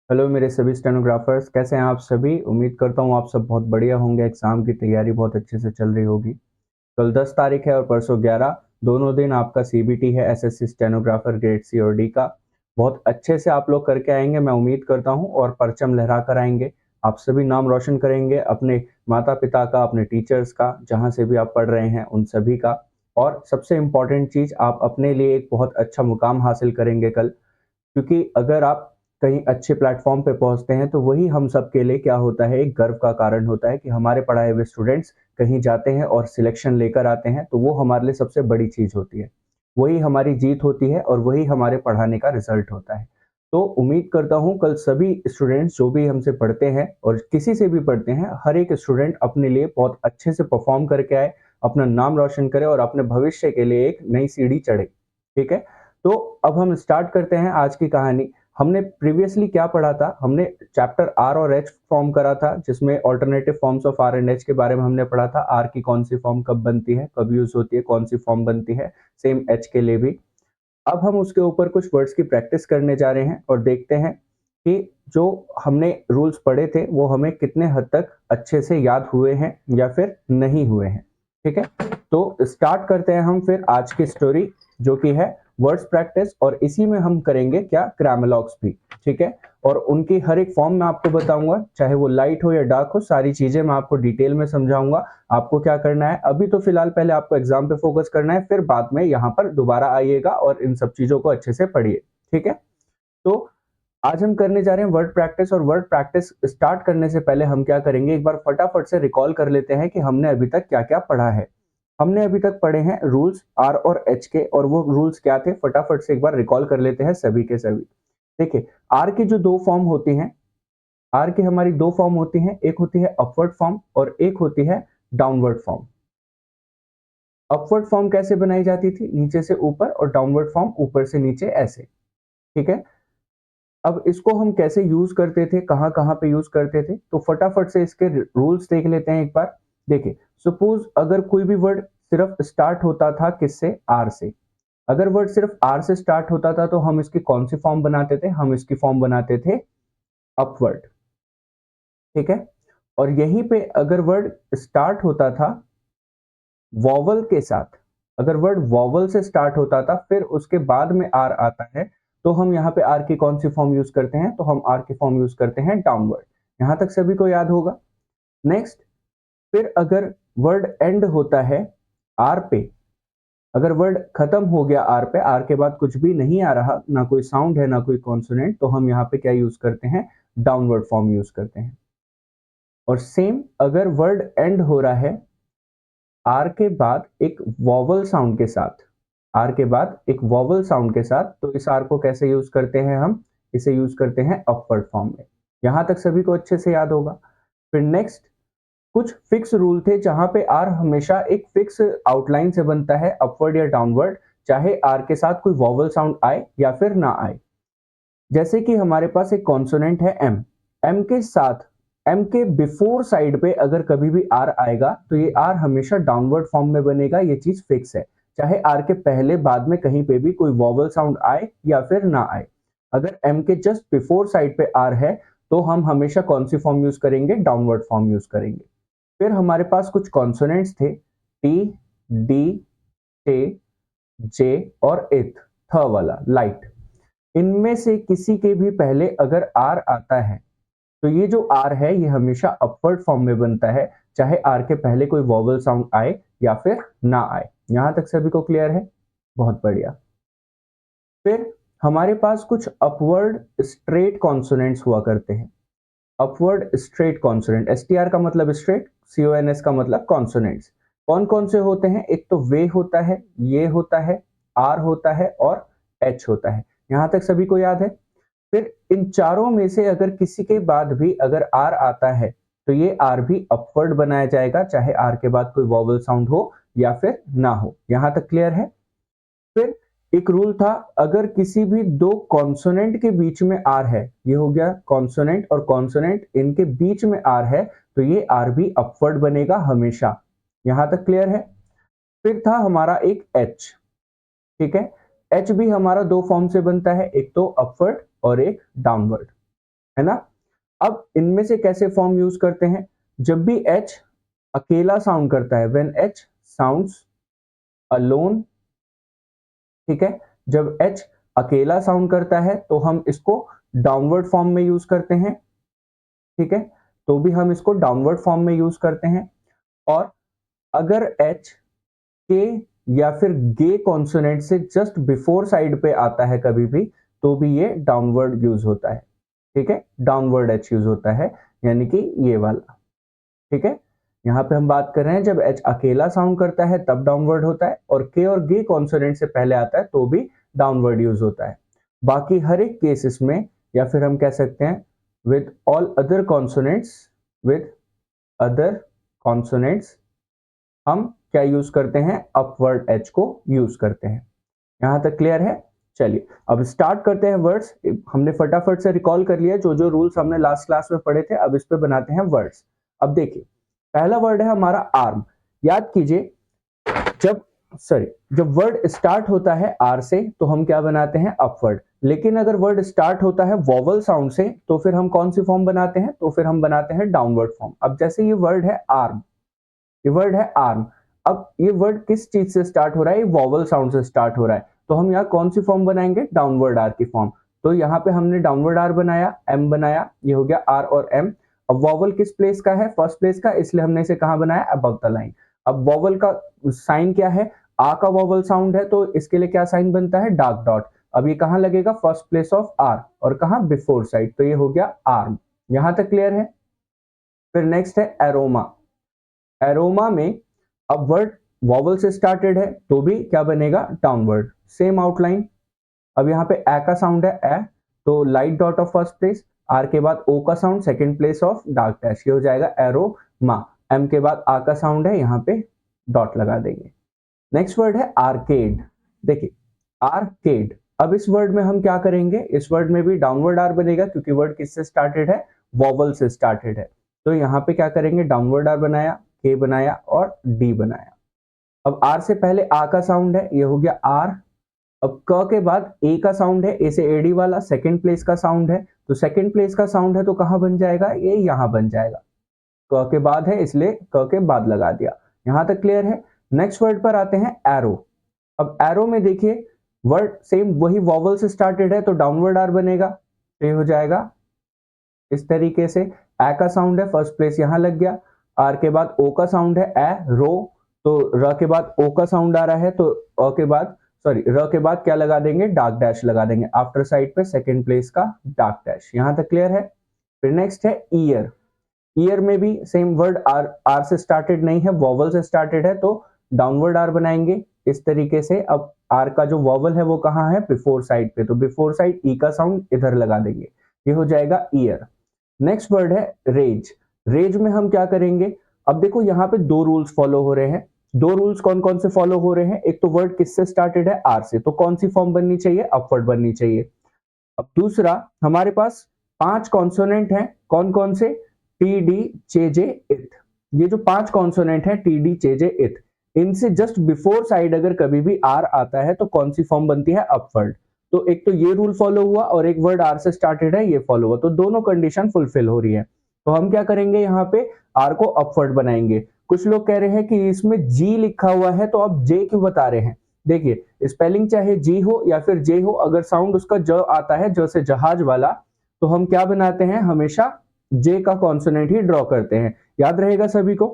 Hello मेरे सभी stenographers, कैसे हैं आप सभी। उम्मीद करता हूँ आप सब बहुत बढ़िया होंगे। एग्जाम की तैयारी बहुत अच्छे से चल रही होगी। कल 10 तारीख है और परसों 11, दोनों दिन आपका सीबीटी है, एसएससी स्टेनोग्राफर ग्रेड सी और डी का। बहुत अच्छे से आप लोग करके आएंगे, मैं उम्मीद करता हूँ, और परचम लहरा कर आएंगे। आप सभी नाम रोशन करेंगे अपने माता पिता का, अपने टीचर्स का, जहाँ से भी आप पढ़ रहे हैं उन सभी का। और सबसे इम्पॉर्टेंट चीज़, आप अपने लिए एक बहुत अच्छा मुकाम हासिल करेंगे कल। क्योंकि अगर आप कहीं अच्छे प्लेटफॉर्म पे पहुंचते हैं तो वही हम सब के लिए क्या होता है, एक गर्व का कारण होता है कि हमारे पढ़ाए हुए स्टूडेंट्स कहीं जाते हैं और सिलेक्शन लेकर आते हैं, तो वो हमारे लिए सबसे बड़ी चीज होती है। वही हमारी जीत होती है और वही हमारे पढ़ाने का रिजल्ट होता है। तो उम्मीद करता हूँ कल सभी स्टूडेंट्स जो भी हमसे पढ़ते हैं और किसी से भी पढ़ते हैं, हर एक स्टूडेंट अपने लिए बहुत अच्छे से परफॉर्म करके आए, अपना नाम रोशन करे और अपने भविष्य के लिए एक नई सीढ़ी चढ़े। ठीक है। तो अब हम स्टार्ट करते हैं आज की कहानी। हमने प्रीवियसली क्या पढ़ा था, हमने चैप्टर आर और एच फॉर्म करा था, जिसमें alternative forms of R and H के बारे में हमने पढ़ा था। आर की कौन सी फॉर्म कब बनती है, कब यूज होती है, कौन सी फॉर्म बनती है। सेम एच के लिए भी। अब हम उसके ऊपर कुछ वर्ड्स की प्रैक्टिस करने जा रहे हैं और देखते हैं कि जो हमने रूल्स पढ़े थे वो हमें कितने हद तक अच्छे से याद हुए हैं या फिर नहीं हुए हैं। ठीक है। तो स्टार्ट करते हैं हम फिर आज की स्टोरी, जो कि है वर्ड्स प्रैक्टिस, और इसी में हम करेंगे क्या, ग्रामलॉग्स भी। ठीक है। और उनकी हर एक फॉर्म मैं आपको बताऊंगा, चाहे वो लाइट हो या डार्क हो, सारी चीजें मैं आपको डिटेल में समझाऊंगा। आपको क्या करना है, अभी तो फिलहाल पहले आपको एग्जाम पे फोकस करना है, फिर बाद में यहाँ पर दोबारा आइएगा और इन सब चीजों को अच्छे से पढ़िए। ठीक है। तो आज हम करने जा रहे हैं वर्ड प्रैक्टिस, और वर्ड प्रैक्टिस स्टार्ट करने से पहले हम क्या करेंगे, एक बार फटाफट से रिकॉल कर लेते हैं कि हमने अभी तक क्या क्या पढ़ा है। हमने अभी तक पढ़े हैं रूल्स आर और एच के, और वो रूल्स क्या थे फटाफट से एक बार रिकॉल कर लेते हैं सभी के सभी। देखिए, आर की जो दो फॉर्म होती हैं, आर की हमारी दो फॉर्म होती हैं, एक होती है अपवर्ड फॉर्म और एक होती है डाउनवर्ड फॉर्म। अपवर्ड फॉर्म कैसे बनाई जाती थी, नीचे से ऊपर, और डाउनवर्ड फॉर्म ऊपर से नीचे, ऐसे। ठीक है। अब इसको हम कैसे यूज करते थे, कहां कहां पे यूज करते थे, तो फटाफट से इसके रूल्स देख लेते हैं एक बार। देखिए, सपोज अगर कोई भी वर्ड सिर्फ स्टार्ट होता था किससे, आर से। अगर वर्ड सिर्फ आर से स्टार्ट होता था तो हम इसकी कौन सी फॉर्म बनाते थे, हम इसकी फॉर्म बनाते थे अपवर्ड। ठीक है। और यहीं पे अगर वर्ड स्टार्ट होता था वॉवल के साथ, अगर वर्ड वॉवल से स्टार्ट होता था फिर उसके बाद में आर आता है, तो हम यहाँ पे आर की कौन सी फॉर्म यूज करते हैं, तो हम आर की फॉर्म यूज करते हैं डाउनवर्ड। यहां तक सभी को याद होगा। नेक्स्ट, फिर अगर वर्ड एंड होता है आर पे, अगर वर्ड खत्म हो गया आर पे, आर के बाद कुछ भी नहीं आ रहा, ना कोई साउंड है ना कोई कॉन्सोनेंट, तो हम यहाँ पे क्या यूज करते हैं, डाउनवर्ड फॉर्म यूज करते हैं। और सेम अगर वर्ड एंड हो रहा है आर के बाद एक वॉवल साउंड के साथ, आर के बाद एक वॉवल साउंड के साथ, तो इस आर को कैसे यूज करते हैं, हम इसे यूज करते हैं अपवर्ड फॉर्म में। यहां तक सभी को अच्छे से याद होगा। फिर नेक्स्ट, कुछ फिक्स रूल थे जहां पे आर हमेशा एक फिक्स आउटलाइन से बनता है, अपवर्ड या डाउनवर्ड, चाहे आर के साथ कोई वॉवल साउंड आए या फिर ना आए। जैसे कि हमारे पास एक कॉन्सोनेंट है एम, एम के साथ, एम के बिफोर साइड पे अगर कभी भी आर आएगा तो ये आर हमेशा डाउनवर्ड फॉर्म में बनेगा, ये चीज फिक्स है। चाहे आर के पहले बाद में कहीं पे भी कोई वॉवल साउंड आए या फिर ना आए, अगर एम के जस्ट बिफोर साइड पे आर है तो हम हमेशा कौन सी फॉर्म यूज करेंगे, डाउनवर्ड फॉर्म यूज करेंगे। फिर हमारे पास कुछ कॉन्सोनेंट्स थे, टी, डी, टे, जे और एथ, थ वाला लाइट। इनमें से किसी के भी पहले अगर आर आता है तो ये जो आर है ये हमेशा अपवर्ड फॉर्म में बनता है, चाहे आर के पहले कोई वॉवल साउंड आए या फिर ना आए। यहां तक सभी को क्लियर है, बहुत बढ़िया। फिर हमारे पास कुछ अपवर्ड स्ट्रेट कॉन्सोनेंट्स हुआ करते हैं। Upward straight consonant, S T R का मतलब स्ट्रेट, सी ओ एन एस का मतलब कॉन्सोनेंट्स। कौन कौन से होते हैं, एक तो वे होता है, ये होता है, आर होता है और एच होता है। यहां तक सभी को याद है। फिर इन चारों में से अगर किसी के बाद भी अगर आर आता है तो ये आर भी अपवर्ड बनाया जाएगा, चाहे आर के बाद कोई वॉवल साउंड हो या फिर ना हो। यहां तक क्लियर है। फिर एक रूल था, अगर किसी भी दो कॉन्सोनेंट के बीच में आर है, ये हो गया कॉन्सोनेंट और कॉन्सोनेंट, इनके बीच में आर है तो ये आर भी अपवर्ड बनेगा हमेशा। यहां तक क्लियर है। फिर था हमारा एक एच। ठीक है। एच भी हमारा दो फॉर्म से बनता है, एक तो अपवर्ड और एक डाउनवर्ड। है ना। अब इनमें से कैसे फॉर्म यूज करते हैं, जब भी H अकेला साउंड करता है, व्हेन H साउंड्स अलोन, ठीक है, जब H अकेला साउंड करता है तो हम इसको डाउनवर्ड फॉर्म में यूज करते हैं, ठीक है, तो भी हम इसको डाउनवर्ड फॉर्म में यूज करते हैं। और अगर H के या फिर गे कॉन्सोनेंट से जस्ट बिफोर साइड पे आता है कभी भी, तो भी ये डाउनवर्ड यूज होता है, ठीक है, डाउनवर्ड H यूज होता है, यानी कि ये वाला, ठीक है। यहाँ पे हम बात कर रहे हैं जब H अकेला साउंड करता है तब डाउनवर्ड होता है, और K और गे कॉन्सोनेंट से पहले आता है तो भी डाउनवर्ड यूज होता है। बाकी हर एक केसेस में, या फिर हम कह सकते हैं with all other consonants, with other consonants हम क्या यूज करते हैं, अपवर्ड H को यूज करते हैं। यहां तक क्लियर है। चलिए अब स्टार्ट करते हैं वर्ड्स। हमने फटाफट से रिकॉल कर लिया जो जो रूल्स हमने लास्ट क्लास में पढ़े थे, अब इस पे बनाते हैं वर्ड्स। अब देखिए पहला वर्ड है हमारा आर्म। याद कीजिए जब वर्ड स्टार्ट होता है आर से तो हम क्या बनाते हैं, अपवर्ड। लेकिन अगर वर्ड स्टार्ट होता है वॉवल साउंड से तो फिर हम कौन सी फॉर्म बनाते हैं, तो फिर हम बनाते हैं डाउनवर्ड फॉर्म। अब जैसे ये वर्ड है आर्म, ये वर्ड है आर्म, अब ये वर्ड किस चीज से स्टार्ट हो रहा है, ये वॉवल साउंड से स्टार्ट हो रहा है, तो हम यहाँ कौन सी फॉर्म बनाएंगे, डाउनवर्ड आर की फॉर्म। तो यहाँ पे हमने डाउनवर्ड आर बनाया, एम बनाया, ये हो गया आर और एम। अब वॉवल किस प्लेस का है, फर्स्ट प्लेस का, इसलिए हमने इसे कहाँ बनाया, अबव द लाइन। अब वॉवल का साइन क्या है, आ का वॉवल साउंड है तो इसके लिए क्या साइन बनता है, डार्क डॉट। अब ये कहाँ लगेगा, फर्स्ट प्लेस ऑफ आर, और कहाँ, बिफोर साइड, तो ये हो गया आर्म। यहां तक क्लियर है। फिर नेक्स्ट है एरोमा। एरोमा में अब वर्ड वॉवल से स्टार्टेड है तो भी क्या बनेगा, डाउनवर्ड, सेम आउटलाइन। अब यहाँ पे ए का साउंड है ए, तो light dot of first place, R के बाद ओ का sound second place of dark dash, ये हो जाएगा एरोमा। एम के बाद आ का साउंड है, यहाँ पे डॉट लगा देंगे। नेक्स्ट वर्ड है आर्केड। देखिए आर्केड, अब इस वर्ड में हम क्या करेंगे, इस वर्ड में भी डाउनवर्ड आर बनेगा क्योंकि वर्ड किससे स्टार्टेड है, वॉवल से स्टार्टेड है। तो यहाँ पे क्या करेंगे, डाउनवर्ड आर बनाया, के बनाया और डी बनाया। अब आर से पहले आ का साउंड है, ये हो गया आर। अब क के बाद ए का साउंड है, ए से एडी वाला, सेकंड प्लेस का साउंड है, तो सेकंड प्लेस का साउंड है तो कहां बन जाएगा, ये यहां बन जाएगा, क के बाद है इसलिए क के बाद लगा दिया। यहां तक क्लियर है। नेक्स्ट वर्ड पर आते हैं एरो। अब एरो में देखिए वर्ड सेम वही वॉवल से स्टार्टेड है तो डाउनवर्ड आर बनेगा, तो ये हो जाएगा इस तरीके से। ए का साउंड है, फर्स्ट प्लेस यहां लग गया, आर के बाद ओ का साउंड है ए, रो, तो र के बाद ओ का साउंड आ रहा है तो अ के बाद र के बाद क्या लगा देंगे, डार्क डैश लगा देंगे, आफ्टर साइड पे सेकंड प्लेस का डार्क डैश। यहां तक क्लियर है। फिर नेक्स्ट है ईयर। ईयर में भी सेम वर्ड आर से स्टार्टेड नहीं है, वॉवल से स्टार्टेड है तो डाउनवर्ड आर बनाएंगे इस तरीके से। अब आर का जो वॉवल है वो कहाँ है, बिफोर साइड पे, तो बिफोर साइड ई का साउंड इधर लगा देंगे, ये हो जाएगा ईयर। नेक्स्ट वर्ड है रेज। रेज में हम क्या करेंगे, अब देखो यहाँ पे दो रूल्स फॉलो हो रहे हैं। दो रूल्स कौन कौन से फॉलो हो रहे हैं, एक तो वर्ड किससे स्टार्टेड है, आर से, तो कौन सी फॉर्म बननी चाहिए, अपवर्ड बननी चाहिए। अब दूसरा हमारे पास 5 कॉन्सोनेंट हैं, कौन कौन से, टी डी चे जे इथ। ये जो 5 कॉन्सोनेंट है टी डी चे जे इथ, इनसे जस्ट बिफोर साइड अगर कभी भी आर आता है तो कौन सी फॉर्म बनती है, अपवर्ड। तो एक तो ये रूल फॉलो हुआ और एक वर्ड आर से स्टार्टेड है ये फॉलो हुआ, तो दोनों कंडीशन फुलफिल हो रही है। तो हम क्या करेंगे, यहाँ पे आर को अपवर्ड बनाएंगे। कुछ लोग कह रहे हैं कि इसमें जी लिखा हुआ है तो आप जे क्यों बता रहे हैं। देखिए स्पेलिंग चाहे जी हो या फिर जे हो, अगर साउंड उसका ज आता है, ज से जहाज वाला, तो हम क्या बनाते हैं, हमेशा जे का कॉन्सोनेंट ही ड्रॉ करते हैं। याद रहेगा सभी को।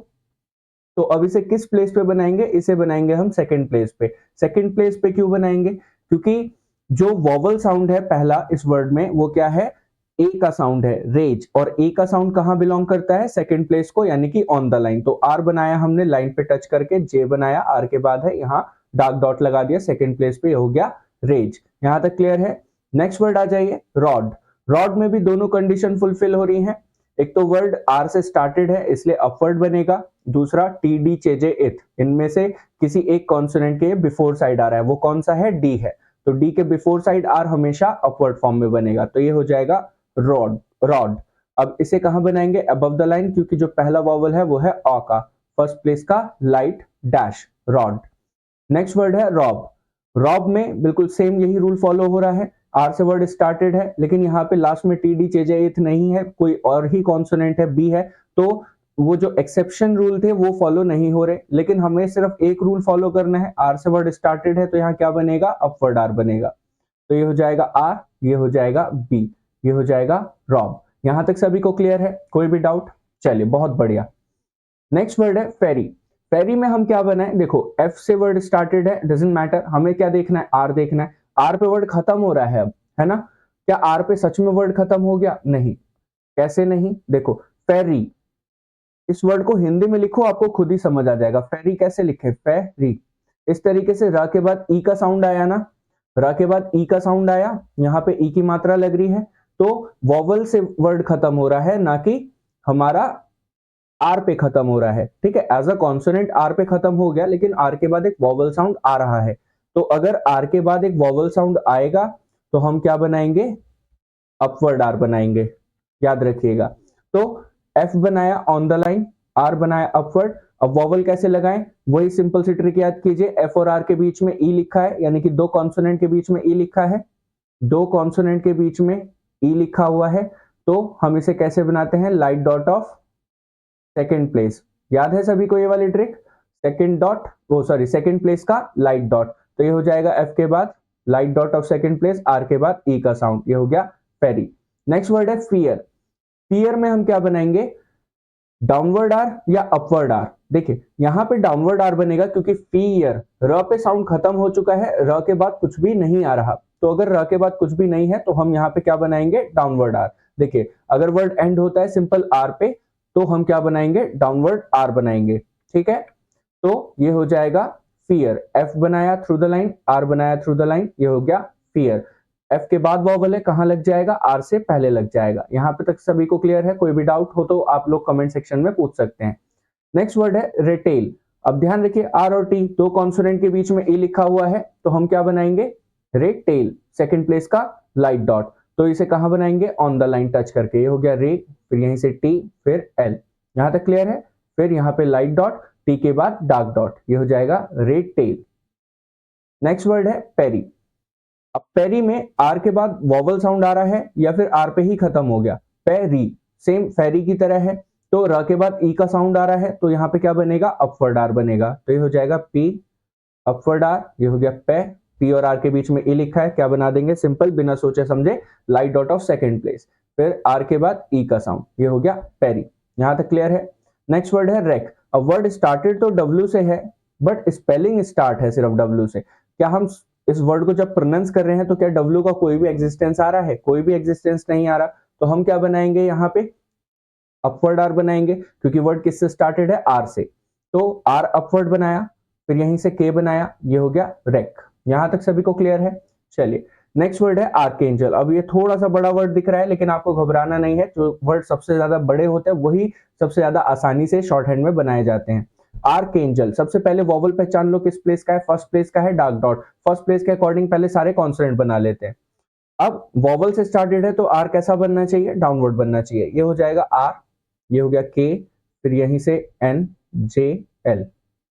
तो अब इसे किस प्लेस पे बनाएंगे, इसे बनाएंगे हम सेकंड प्लेस पे। सेकंड प्लेस पे क्यों बनाएंगे, क्योंकि जो वॉवल साउंड है पहला इस वर्ड में वो क्या है, ए का साउंड है, रेज, और ए का साउंड कहां बिलोंग करता है, सेकंड प्लेस को, यानी कि ऑन द लाइन। तो आर बनाया हमने लाइन पे टच करके, जे बनाया, आर के बाद है यहाँ डार्क डॉट लगा दिया सेकंड प्लेस पे, हो गया रेज। यहां तक क्लियर है। नेक्स्ट वर्ड आ जाइए रॉड। रॉड में भी दोनों कंडीशन फुलफिल हो रही हैं। एक तो वर्ड आर से स्टार्टेड है इसलिए अपवर्ड बनेगा, दूसरा टी डी चे जे इथ, इनमें से किसी एक कॉन्सोनेंट के बिफोर साइड आ रहा है, वो कौन सा है, डी है, तो डी के बिफोर साइड आर हमेशा अपवर्ड फॉर्म में बनेगा, तो ये हो जाएगा रॉड, रॉड। अब इसे कहां बनाएंगे, अबव द लाइन, क्योंकि जो पहला वॉवल है वो है अ का, फर्स्ट प्लेस का light dash, rod. Next word है रॉब। रॉब में बिल्कुल सेम यही रूल फॉलो हो रहा है, आर से वर्ड स्टार्टेड है, लेकिन यहाँ पे लास्ट में टी डी चेजेथ नहीं है, कोई और ही कॉन्सोनेंट है, बी है, तो वो जो एक्सेप्शन रूल थे वो फॉलो नहीं हो रहे, लेकिन हमें सिर्फ एक रूल फॉलो करना है। आर से वर्ड स्टार्टेड है तो यहाँ क्या बनेगा, अपवर्ड आर बनेगा। तो ये हो जाएगा आर, ये हो जाएगा बी, ये हो जाएगा रॉब। यहां तक सभी को क्लियर है, कोई भी डाउट? चलिए बहुत बढ़िया। नेक्स्ट वर्ड है फेरी। फेरी में हम क्या बनाए, देखो एफ से वर्ड स्टार्टेड है, डजंट मैटर, हमें क्या देखना है, आर देखना है। आर पे वर्ड खत्म हो रहा है अब, है ना? क्या आर पे सच में वर्ड खत्म हो गया? नहीं। कैसे नहीं? देखो फेरी, इस वर्ड को हिंदी में लिखो, आपको खुद ही समझ आ जाएगा। फेरी कैसे लिखे, फेरी। इस तरीके से र के बाद ई का साउंड आया ना, र के बाद ई का साउंड आया, यहाँ पे ई की मात्रा लग रही है, तो वॉवल से वर्ड खत्म हो रहा है, ना कि हमारा आर पे खत्म हो रहा है। ठीक है, एज अ कॉन्सोनेंट आर पे खत्म हो गया, लेकिन आर के बाद एक वॉवल साउंड आ रहा है। तो अगर आर के बाद एक वॉवल साउंड आएगा तो हम क्या बनाएंगे, अपवर्ड आर बनाएंगे, याद रखिएगा। तो एफ बनाया ऑन द लाइन, आर बनाया अपवर्ड। अब वॉवल कैसे लगाएं, वही सिंपल सी ट्रिक याद कीजिए। एफ और आर के बीच में ई लिखा है, यानी कि दो कॉन्सोनेंट के बीच में ई लिखा है, दो कॉन्सोनेंट के बीच में ई लिखा हुआ है, तो हम इसे कैसे बनाते हैं, light dot of second place. याद है सभी को ये वाली ट्रिक, सेकेंड डॉट, वो सॉरी सेकेंड प्लेस का लाइट डॉट। तो ये हो जाएगा एफ के बाद light dot of second place, R के बाद ई का साउंड, ये हो गया फेरी। नेक्स्ट वर्ड है फियर। फियर में हम क्या बनाएंगे, डाउनवर्ड आर या अपवर्ड आर। देखिए यहां पे डाउनवर्ड आर बनेगा, क्योंकि फियर र पे साउंड खत्म हो चुका है, र के बाद कुछ भी नहीं आ रहा। तो अगर र के बाद कुछ भी नहीं है तो हम यहाँ पे क्या बनाएंगे, डाउनवर्ड आर। देखिए अगर वर्ड एंड होता है सिंपल आर पे, तो हम क्या बनाएंगे, डाउनवर्ड आर बनाएंगे। ठीक है, तो ये हो जाएगा फियर। एफ बनाया थ्रू द लाइन, आर बनाया थ्रू द लाइन, ये हो गया फियर। एफ के बाद वॉवल है, कहां लग जाएगा, आर से पहले लग जाएगा। यहां पे तक सभी को क्लियर है? कोई भी डाउट हो तो आप लोग कमेंट सेक्शन में पूछ सकते हैं। नेक्स्ट वर्ड है रिटेल। अब ध्यान रखिए, आर और टी दो कॉन्सोनेंट के बीच में ई लिखा हुआ है, तो हम क्या बनाएंगे, रेटेल, सेकेंड प्लेस का लाइट डॉट। तो इसे कहां बनाएंगे, ऑन द लाइन टच करके, ये हो गया रे, फिर यहीं से टी, फिर एल। यहां तक क्लियर है? फिर यहाँ पे लाइट डॉट, टी के बाद डार्क डॉट, ये हो जाएगा रेटेल। नेक्स्ट वर्ड है पेरी। अब पेरी में आर के बाद वॉवल साउंड आ रहा है या फिर आर पे ही खत्म हो गया, पेरी, सेम फेरी की तरह है। तो र के बाद ई का साउंड आ रहा है, तो यहाँ पे क्या बनेगा, अपवर्ड आर बनेगा। तो ये हो जाएगा पी अपवर्ड आर, ये हो गया पे। पी और आर के बीच में ई लिखा है, क्या बना देंगे, सिंपल, बिना सोचे समझे, light dot of second place, फिर आर के बाद ई का साउंड, ये हो गया पेरी। यहां तक क्लियर है? नेक्स्ट वर्ड है रेक। अब वर्ड स्टार्टेड तो डब्ल्यू से है, बट स्पेलिंग स्टार्ट है सिर्फ डब्ल्यू से। क्या हम इस वर्ड को जब प्रोनाउंस कर रहे हैं तो क्या डब्ल्यू का कोई भी एग्जिस्टेंस आ रहा है? कोई भी एग्जिस्टेंस नहीं आ रहा। तो हम क्या बनाएंगे, यहाँ पे अपवर्ड आर बनाएंगे, क्योंकि वर्ड किससे स्टार्टेड है, आर से। तो आर अपवर्ड बनाया, फिर यहीं से के बनाया, ये हो गया रेक। यहां तक सभी को क्लियर है? चलिए नेक्स्ट वर्ड है आर्कएंजल। अब ये थोड़ा सा बड़ा वर्ड दिख रहा है, लेकिन आपको घबराना नहीं है, जो वर्ड सबसे ज्यादा बड़े होते हैं वही सबसे ज्यादा आसानी से शॉर्ट हैंड में बनाए जाते हैं। आर्कएंजल, सबसे पहले वॉवल पहचान लो किस प्लेस का है, फर्स्ट प्लेस का है डार्क डॉट। फर्स्ट प्लेस के अकॉर्डिंग पहले सारे कॉन्सोनेंट बना लेते हैं। अब वॉवल से स्टार्टेड है तो आर कैसा बनना चाहिए, डाउनवर्ड बनना चाहिए, ये हो जाएगा आर, ये हो गया के, फिर यहीं से एन जे एल।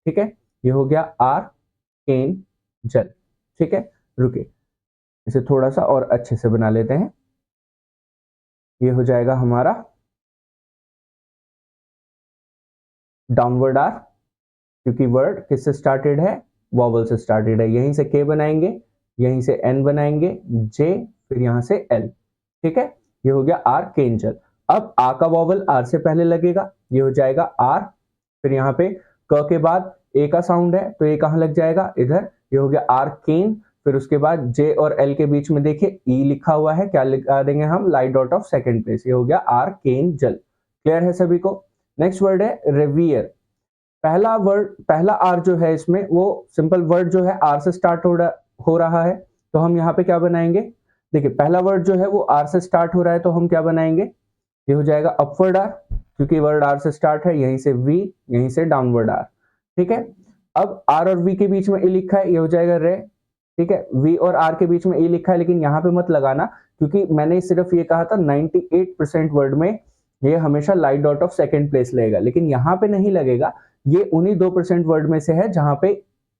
ठीक है, ये हो गया आर केन जल। ठीक है, रुके, इसे थोड़ा सा और अच्छे से बना लेते हैं। ये हो जाएगा हमारा डाउनवर्ड आर, क्योंकि वर्ड किससे स्टार्टेड है, वॉवल से स्टार्टेड है। यहीं से के बनाएंगे, यहीं से एन बनाएंगे, जे, फिर यहां से एल। ठीक है, ये हो गया आर केंजल। अब आ का वॉवल आर से पहले लगेगा, ये हो जाएगा आर, फिर यहाँ पे क के बाद ए का साउंड है, तो ए कहां लग जाएगा, इधर, ये हो गया आर केन। फिर उसके बाद जे और एल के बीच में देखिए ई लिखा हुआ है, क्या लिखा देंगे हम, light dot of second place, ये हो गया आर केन जल। क्लियर है सभी को? नेक्स्ट वर्ड है रेवियर। पहला वर्ड, पहला आर जो है इसमें, वो सिंपल वर्ड जो है आर से स्टार्ट हो रहा है, तो हम यहाँ पे क्या बनाएंगे, देखिए पहला वर्ड जो है वो आर से स्टार्ट हो रहा है, तो हम क्या बनाएंगे, ये हो जाएगा अपवर्ड आर, क्योंकि वर्ड आर से स्टार्ट है, यहीं से वी, यहीं से डाउनवर्ड आर। ठीक है, अब आर और वी के बीच में ई लिखा है, ये हो जाएगा रे। ठीक है, वी और आर के बीच में ई लिखा है, लेकिन यहाँ पे मत लगाना, क्योंकि मैंने सिर्फ ये कहा था 98% वर्ड में ये हमेशा light dot of second place लेगा, लेकिन यहाँ पे नहीं लगेगा। ये उन्हीं 2% वर्ड में से है जहां पे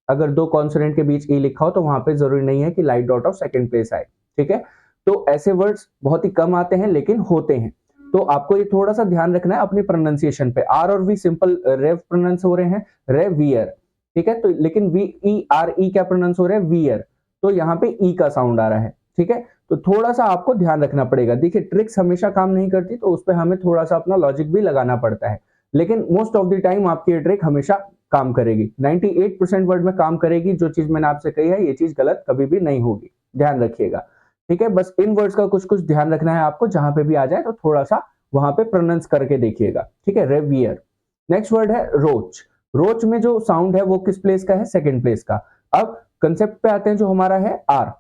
अगर दो कॉन्सोनेंट के बीच ई लिखा हो तो वहां पे जरूरी नहीं है कि light dot of second place आए। ठीक है। तो ऐसे वर्ड्स बहुत ही कम आते हैं लेकिन होते हैं, तो आपको ये थोड़ा सा ध्यान रखना है अपनी प्रोनाउंसिएशन पे। आर और वी सिंपल रेव प्रोनाउंस हो रहे हैं, रेवियर, ठीक है। तो लेकिन वी ई आर ई क्या प्रोनाउंस हो रहा है, वियर, तो यहाँ पे ई का साउंड आ रहा है, ठीक है। तो थोड़ा सा आपको ध्यान रखना पड़ेगा। देखिए ट्रिक्स हमेशा काम नहीं करती, तो उस पर हमें थोड़ा सा अपना लॉजिक भी लगाना पड़ता है, लेकिन मोस्ट ऑफ द टाइम आपकी ये ट्रिक हमेशा काम करेगी। 98% वर्ड में काम करेगी। जो चीज मैंने आपसे कही है ये चीज गलत कभी भी नहीं होगी, ध्यान रखिएगा, ठीक है। बस इन वर्ड्स का कुछ कुछ ध्यान रखना है आपको, जहां पे भी आ जाए तो थोड़ा सा वहां पे प्रोनाउंस करके देखिएगा, ठीक है। रेवियर। नेक्स्ट वर्ड है रोच। रोच में जो साउंड है वो किस प्लेस का है, सेकंड प्लेस का। अब कंसेप्ट पे आते हैं, जो हमारा है आर।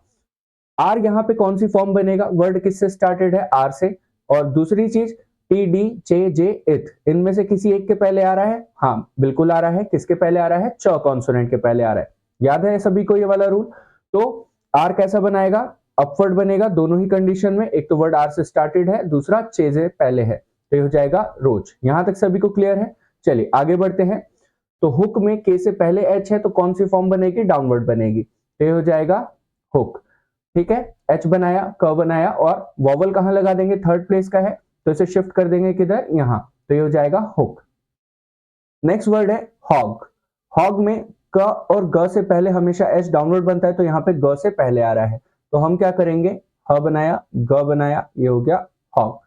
आर यहाँ पे कौन सी फॉर्म बनेगा, वर्ड किससे स्टार्टेड है, आर से। और दूसरी चीज टी डी चे जे इथ, इनमें से किसी एक के पहले आ रहा है, हाँ बिल्कुल आ रहा है। किसके पहले आ रहा है, च कॉन्सोनेंट के पहले आ रहा है। याद है सभी को ये वाला रूल। तो आर कैसा बनाएगा, अपवर्ड बनेगा दोनों ही कंडीशन में। एक तो वर्ड आर से स्टार्टेड है, दूसरा चे से पहले है, तो ये हो जाएगा रोज। यहां तक सभी को क्लियर है। चलिए आगे बढ़ते हैं। तो हुक में के से पहले एच है, तो कौन सी फॉर्म बनेगी, डाउनवर्ड बनेगी, तो ये हो जाएगा हुक, ठीक है। एच बनाया, क बनाया, और वॉवल कहां लगा देंगे, थर्ड प्लेस का है, तो इसे शिफ्ट कर देंगे किधर, यहां, तो ये हो जाएगा हुक। नेक्स्ट वर्ड है हॉग। हॉग में क और ग से पहले हमेशा एच डाउनवर्ड बनता है, तो यहाँ पे ग से पहले आ रहा है, तो हम क्या करेंगे, ह बनाया, ग बनाया, ये हो गया हॉग।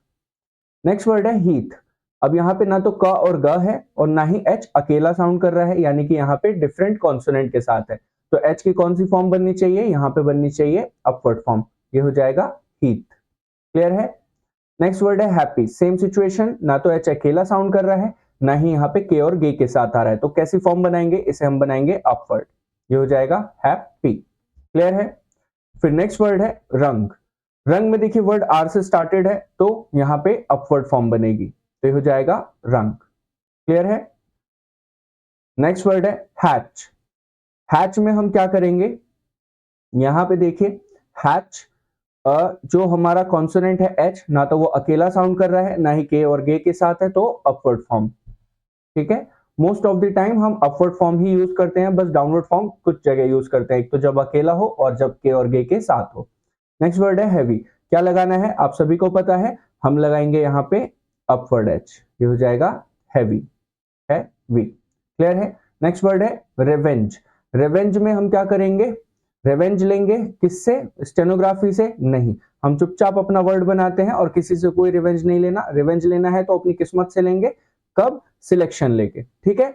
नेक्स्ट वर्ड है हीथ। अब यहाँ पे ना तो क और ग है और ना ही एच अकेला साउंड कर रहा है, यानी कि यहाँ पे डिफरेंट कॉन्सोनेंट के साथ है। तो एच की कौन सी फॉर्म बननी चाहिए, यहाँ पे बननी चाहिए अपवर्ड फॉर्म, ये हो जाएगा हीथ। क्लियर है। नेक्स्ट वर्ड है हैप्पी। सेम सिचुएशन, ना तो एच अकेला साउंड कर रहा है, ना ही यहाँ पे के और गे के साथ आ रहा है, तो कैसी फॉर्म बनाएंगे, इसे हम बनाएंगे अपवर्ड, ये हो जाएगा हैप्पी। क्लियर है। फिर नेक्स्ट वर्ड है रंग। रंग में देखिए वर्ड आर से स्टार्टेड है, तो यहाँ पे अपवर्ड फॉर्म बनेगी, तो ये हो जाएगा रंग। क्लियर है। नेक्स्ट वर्ड है हैच। हैच में हम क्या करेंगे, यहां पे देखिए हैच, जो हमारा कॉन्सोनेंट है एच, ना तो वो अकेला साउंड कर रहा है, ना ही के और गे के साथ है, तो अपवर्ड फॉर्म, ठीक है। मोस्ट ऑफ द टाइम हम अपवर्ड फॉर्म ही यूज करते हैं, बस डाउनवर्ड फॉर्म कुछ जगह यूज करते हैं, एक तो जब अकेला हो और जब के और गे के साथ हो। नेक्स्ट वर्ड है हैवी। क्या लगाना है आप सभी को पता है, हम लगाएंगे यहाँ पे अपवर्ड एच, ये हो जाएगा हैवी, है वी। क्लियर है। नेक्स्ट वर्ड है रेवेंज। रेवेंज में हम क्या करेंगे, रेवेंज लेंगे किससे, स्टेनोग्राफी से नहीं, हम चुपचाप अपना वर्ड बनाते हैं और किसी से कोई रिवेंज नहीं लेना। रिवेंज लेना है तो अपनी किस्मत से लेंगे, कब, सिलेक्शन लेके, ठीक है।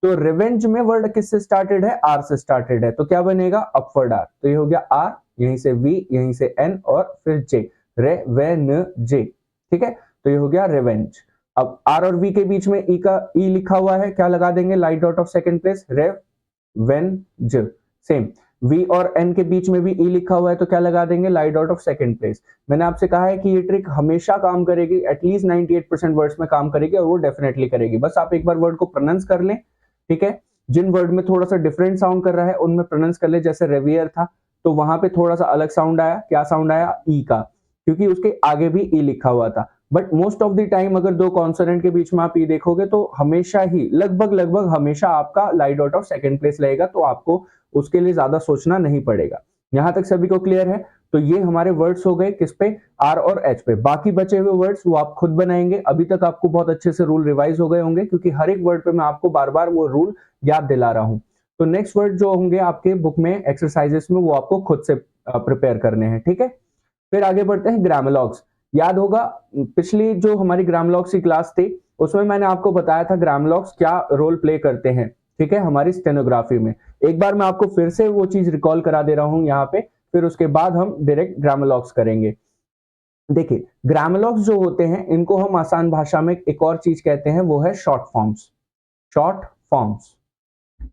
तो रिवेंज में वर्ड किससे स्टार्टेड है, आर से स्टार्टेड है, तो क्या बनेगा, अपवर्ड आर, तो ये हो गया आर, यहीं से वी, यहीं से एन और फिर जे, रेवेन जे, ठीक है। तो ये हो गया रेवेंज। अब आर और वी के बीच में ई का ई लिखा हुआ है, क्या लगा देंगे, light out of second place, revenge. Same V और एन के बीच में भी ई लिखा हुआ है, तो क्या लगा देंगे, light out of second place. मैंने आपसे कहा है कि ये ट्रिक हमेशा काम करेगी, एटलीस्ट 98% वर्ड्स में काम करेगी, और वो डेफिनेटली करेगी। बस आप एक बार वर्ड को प्रोनाउंस कर लें, ठीक है। जिन वर्ड में थोड़ा सा डिफरेंट साउंड कर रहा है उनमें प्रोनाउंस कर ले, जैसे रेवियर था, तो वहां पे थोड़ा सा अलग साउंड आया, क्या साउंड आया, ई का, क्योंकि उसके आगे भी ई लिखा हुआ था। But most of the time अगर दो कॉन्सोनेंट के बीच में आप ई देखोगे तो हमेशा ही लगभग हमेशा आपका light out of second place रहेगा, तो आपको उसके लिए ज्यादा सोचना नहीं पड़ेगा। यहां तक सभी को क्लियर है। तो ये हमारे वर्ड्स हो गए किस पे, आर और एच पे। बाकी बचे हुए वर्ड्स वो आप खुद बनाएंगे। अभी तक आपको बहुत अच्छे से रूल रिवाइज हो गए होंगे, क्योंकि हर एक वर्ड पे मैं आपको बार बार वो रूल याद दिला रहा हूं। तो नेक्स्ट वर्ड जो होंगे आपके बुक में एक्सरसाइजेस में, वो आपको खुद से प्रिपेयर करने हैं, ठीक है। फिर आगे बढ़ते हैं ग्रामलॉग्स। याद होगा पिछली जो हमारी ग्रामलॉग्स की क्लास थी, उसमें मैंने आपको बताया था ग्रामलॉग्स क्या रोल प्ले करते हैं, ठीक है, हमारी स्टेनोग्राफी में। एक बार मैं आपको फिर से वो चीज रिकॉल करा दे रहा हूं यहाँ पे, फिर उसके बाद हम डायरेक्ट ग्रामलॉग्स करेंगे। देखिए ग्रामलॉग्स जो होते हैं इनको हम आसान भाषा में एक और चीज कहते हैं, वो है short forms. Short forms.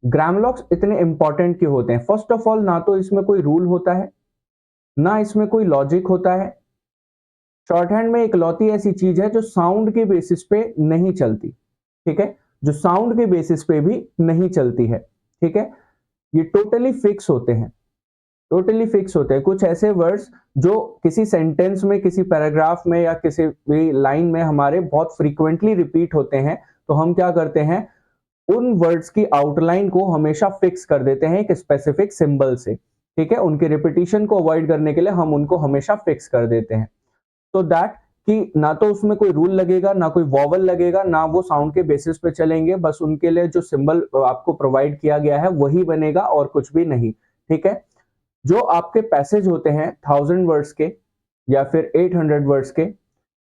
Grammalogs इतने इंपॉर्टेंट क्यों होते हैं, फर्स्ट ऑफ ऑल ना तो इसमें कोई रूल होता है, ना इसमें कोई लॉजिक होता है। शॉर्ट हैंड में एक लौती ऐसी चीज है जो साउंड के बेसिस पे नहीं चलती, ठीक है, जो साउंड के बेसिस पे भी नहीं चलती है, ठीक है। ये टोटली फिक्स होते हैं, टोटली फिक्स होते हैं। कुछ ऐसे वर्ड्स जो किसी सेंटेंस में, किसी पैराग्राफ में या किसी भी लाइन में हमारे बहुत फ्रीक्वेंटली रिपीट होते हैं, तो हम क्या करते हैं, उन वर्ड्स की आउटलाइन को हमेशा फिक्स कर देते हैं एक स्पेसिफिक सिंबल से। ठीक है, उनके रिपीटिशन को अवॉइड करने के लिए हम उनको हमेशा फिक्स कर देते हैं, तो दैट कि ना तो उसमें कोई रूल लगेगा, ना कोई वॉवल लगेगा, ना वो साउंड के बेसिस पे चलेंगे, बस उनके लिए जो सिंबल आपको प्रोवाइड किया गया है वही बनेगा और कुछ भी नहीं। ठीक है, जो आपके पैसेज होते हैं 1000 वर्ड्स के या फिर 800 वर्ड्स के,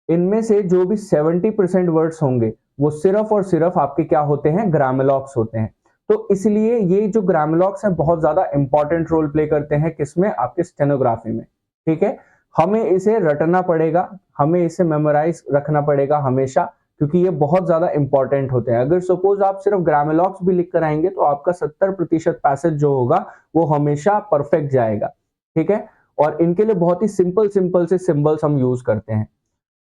इनमें से जो भी 70% वर्ड्स होंगे वो सिर्फ और सिर्फ आपके क्या होते हैं, ग्रामलॉक्स होते हैं। तो इसलिए ये जो ग्रामलॉक्स हैं बहुत ज्यादा इंपॉर्टेंट रोल प्ले करते हैं, किसमें, आपके स्टेनोग्राफी में। ठीक है, हमें इसे रटना पड़ेगा, हमें इसे मेमोराइज रखना पड़ेगा हमेशा, क्योंकि ये बहुत ज्यादा इंपॉर्टेंट होते हैं। अगर सपोज आप सिर्फ ग्रामलॉक्स भी लिख कर आएंगे तो आपका 70% पैसेज जो होगा वो हमेशा परफेक्ट जाएगा। ठीक है, और इनके लिए बहुत ही सिंपल सिंपल से सिंबल्स हम यूज करते हैं।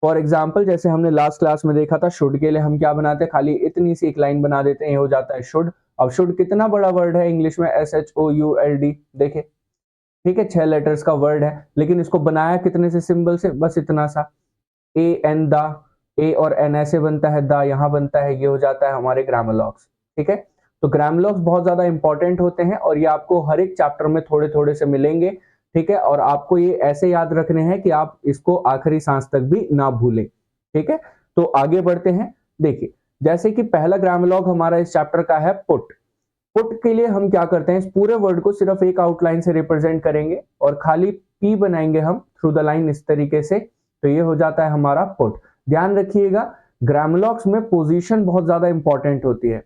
फॉर एग्जाम्पल, जैसे हमने लास्ट क्लास में देखा था, शुड के लिए हम क्या बनाते हैं, खाली इतनी सी एक लाइन बना देते हैं, ये हो जाता है शुड। अब शुड कितना बड़ा वर्ड है इंग्लिश में, SHOULD, देखे, ठीक है, 6 लेटर्स का वर्ड है, लेकिन इसको बनाया कितने से सिंबल से, बस इतना सा, ए एन द, ए और एन ऐसे बनता है, द यहाँ बनता है, ये हो जाता है हमारे ग्रामलॉक्स। ठीक है, तो ग्रामलॉक्स बहुत ज्यादा इंपॉर्टेंट होते हैं और ये आपको हर एक चैप्टर में थोड़े थोड़े से मिलेंगे। ठीक है, और आपको ये ऐसे याद रखने हैं कि आप इसको आखिरी सांस तक भी ना भूलें। ठीक है, तो आगे बढ़ते हैं। देखिए, जैसे कि पहला ग्रामलॉग हमारा इस चैप्टर का है पुट। पुट के लिए हम क्या करते हैं, इस पूरे वर्ड को सिर्फ एक आउटलाइन से रिप्रेजेंट करेंगे और खाली पी बनाएंगे हम थ्रू द लाइन इस तरीके से, तो ये हो जाता है हमारा पुट। ध्यान रखिएगा, ग्रामलॉक्स में पोजीशन बहुत ज्यादा इंपॉर्टेंट होती है।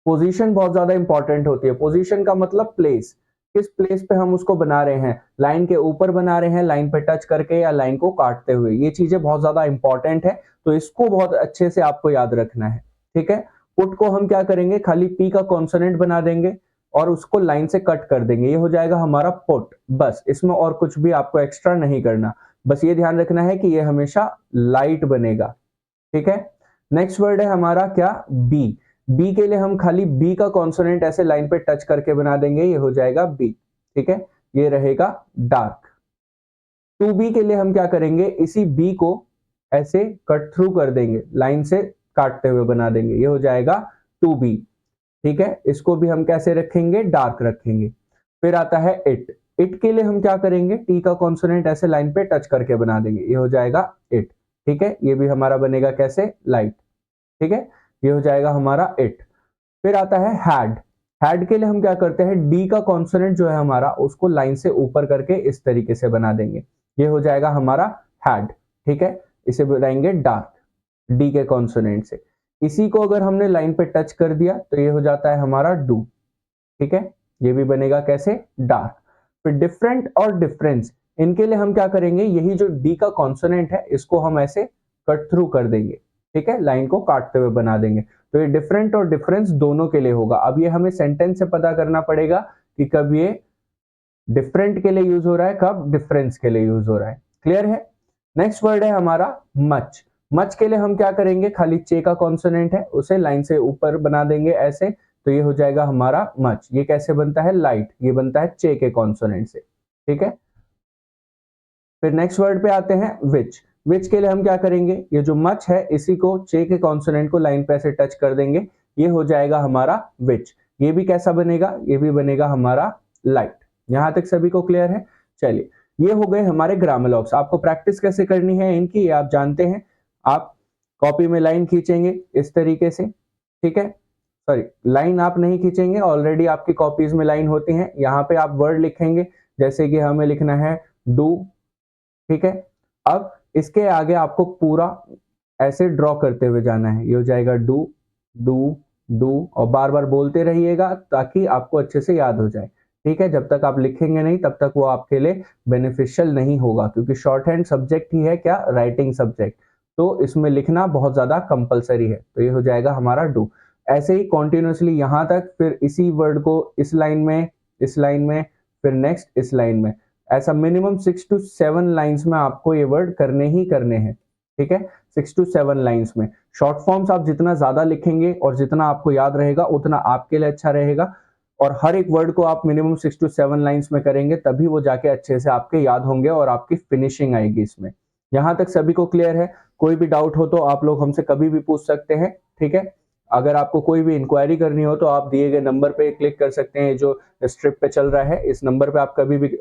पोजीशन बहुत ज्यादा इंपॉर्टेंट होती है। पोजीशन का मतलब प्लेस, किस प्लेस पे हम उसको बना रहे हैं, लाइन के ऊपर बना रहे हैं, लाइन पे टच करके, या लाइन को काटते हुए, ये चीजें बहुत ज्यादा इंपॉर्टेंट है, तो इसको बहुत अच्छे से आपको याद रखना है। ठीक है, पुट को हम क्या करेंगे, खाली पी का कॉन्सोनेंट बना देंगे और उसको लाइन से कट कर देंगे, ये हो जाएगा हमारा पुट। बस इसमें और कुछ भी आपको एक्स्ट्रा नहीं करना, बस ये ध्यान रखना है कि ये हमेशा लाइट बनेगा। ठीक है, नेक्स्ट वर्ड है हमारा क्या, बी। बी के लिए हम खाली बी का कॉन्सोनेंट ऐसे लाइन पे टच करके बना देंगे, ये हो जाएगा बी। ठीक है, ये रहेगा डार्क। टू बी के लिए हम क्या करेंगे, इसी बी को ऐसे कट थ्रू कर देंगे, लाइन से काटते हुए बना देंगे, ये हो जाएगा टू बी। ठीक है, इसको भी हम कैसे रखेंगे, डार्क रखेंगे। फिर आता है इट। इट के लिए हम क्या करेंगे, टी का कॉन्सोनेंट ऐसे लाइन पे टच करके बना देंगे, ये हो जाएगा इट। ठीक है, ये भी हमारा बनेगा कैसे, लाइट। ठीक है, ये हो जाएगा हमारा इट। फिर आता है हैड। हैड के लिए हम क्या करते हैं, डी का कॉन्सोनेंट जो है हमारा, उसको लाइन से ऊपर करके इस तरीके से बना देंगे, ये हो जाएगा हमारा हैड। ठीक है, इसे बनाएंगे डार्क, डी के कॉन्सोनेंट से। इसी को अगर हमने लाइन पे टच कर दिया तो ये हो जाता है हमारा डू। ठीक है, ये भी बनेगा कैसे, डार्क। फिर डिफरेंट और डिफरेंस, इनके लिए हम क्या करेंगे, यही जो डी का कॉन्सोनेंट है इसको हम ऐसे कट थ्रू कर देंगे। ठीक है, लाइन को काटते हुए बना देंगे, तो ये डिफरेंट और डिफरेंस दोनों के लिए होगा। अब ये हमें सेंटेंस से पता करना पड़ेगा कि कब ये डिफरेंट के लिए यूज हो रहा है, कब डिफरेंस के लिए यूज हो रहा है। क्लियर है। नेक्स्ट वर्ड है हमारा मच। मच के लिए हम क्या करेंगे, खाली चे का कॉन्सोनेंट है उसे लाइन से ऊपर बना देंगे ऐसे, तो ये हो जाएगा हमारा मच। ये कैसे बनता है, लाइट, ये बनता है चे के कॉन्सोनेंट से। ठीक है, फिर नेक्स्ट वर्ड पे आते हैं विच। विच के लिए हम क्या करेंगे, ये जो मच है इसी को चे के कॉन्सोनेंट को लाइन पे ऐसे टच कर देंगे, ये हो जाएगा हमारा विच। ये भी कैसा बनेगा, ये भी बनेगा हमारा लाइट। यहां तक सभी को क्लियर है। चलिए, ये हो गए हमारे ग्रामलॉक्स। आपको प्रैक्टिस कैसे करनी है इनकी, ये आप जानते हैं। आप कॉपी में लाइन खींचेंगे इस तरीके से, ठीक है, सॉरी लाइन आप नहीं खींचेंगे, ऑलरेडी आपकी कॉपीज में लाइन होती है। यहाँ पे आप वर्ड लिखेंगे, जैसे कि हमें लिखना है डू। ठीक है, अब इसके आगे आपको पूरा ऐसे ड्रॉ करते हुए जाना है, ये हो जाएगा डू डू डू, और बार बार बोलते रहिएगा ताकि आपको अच्छे से याद हो जाए। ठीक है, जब तक आप लिखेंगे नहीं तब तक वो आपके लिए बेनिफिशियल नहीं होगा, क्योंकि शॉर्ट हैंड सब्जेक्ट ही है क्या, राइटिंग सब्जेक्ट, तो इसमें लिखना बहुत ज्यादा कंपलसरी है। तो ये हो जाएगा हमारा डू। ऐसे ही कॉन्टिन्यूसली यहां तक, फिर इसी वर्ड को इस लाइन में, इस लाइन में, फिर नेक्स्ट इस लाइन में, ऐसा मिनिमम 6 to 7 लाइंस में आपको ये वर्ड करने ही करने हैं। ठीक है, 6 to 7 लाइंस में। शॉर्ट फॉर्म्स आप जितना ज्यादा लिखेंगे और जितना आपको याद रहेगा उतना आपके लिए अच्छा रहेगा, और हर एक वर्ड को आप मिनिमम 6 to 7 लाइंस में करेंगे, तभी वो जाके अच्छे से आपके याद होंगे और आपकी फिनिशिंग आएगी इसमें। यहां तक सभी को क्लियर है। कोई भी डाउट हो तो आप लोग हमसे कभी भी पूछ सकते हैं। ठीक है, अगर आपको कोई भी इंक्वायरी करनी हो तो आप दिए गए नंबर पे क्लिक कर सकते हैं, जो स्ट्रिप पे चल रहा है। इस नंबर पे आप कभी भी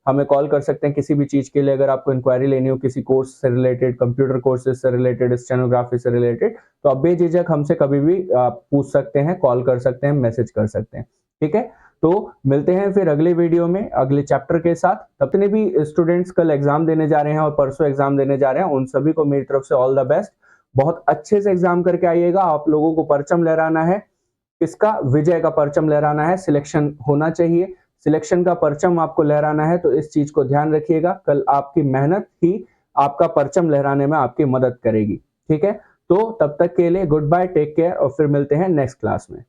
हमें कॉल कर सकते हैं किसी भी चीज़ के लिए। अगर आपको इंक्वायरी लेनी हो किसी कोर्स से रिलेटेड, कंप्यूटर कोर्सेज से रिलेटेड, स्टेनोग्राफी से रिलेटेड, तो आप बेझिझक हमसे कभी भी पूछ सकते हैं, कॉल कर सकते हैं, मैसेज कर सकते हैं। ठीक है, तो मिलते हैं फिर अगले वीडियो में अगले चैप्टर के साथ। जितने भी स्टूडेंट्स कल एग्जाम देने जा रहे हैं और परसों एग्जाम देने जा रहे हैं, उन सभी को मेरी तरफ से ऑल द बेस्ट। बहुत अच्छे से एग्जाम करके आइएगा। आप लोगों को परचम लहराना है, किसका? विजय का परचम लहराना है। सिलेक्शन होना चाहिए, सिलेक्शन का परचम आपको लहराना है, तो इस चीज को ध्यान रखिएगा। कल आपकी मेहनत ही आपका परचम लहराने में आपकी मदद करेगी। ठीक है, तो तब तक के लिए गुड बाय, टेक केयर, और फिर मिलते हैं नेक्स्ट क्लास में।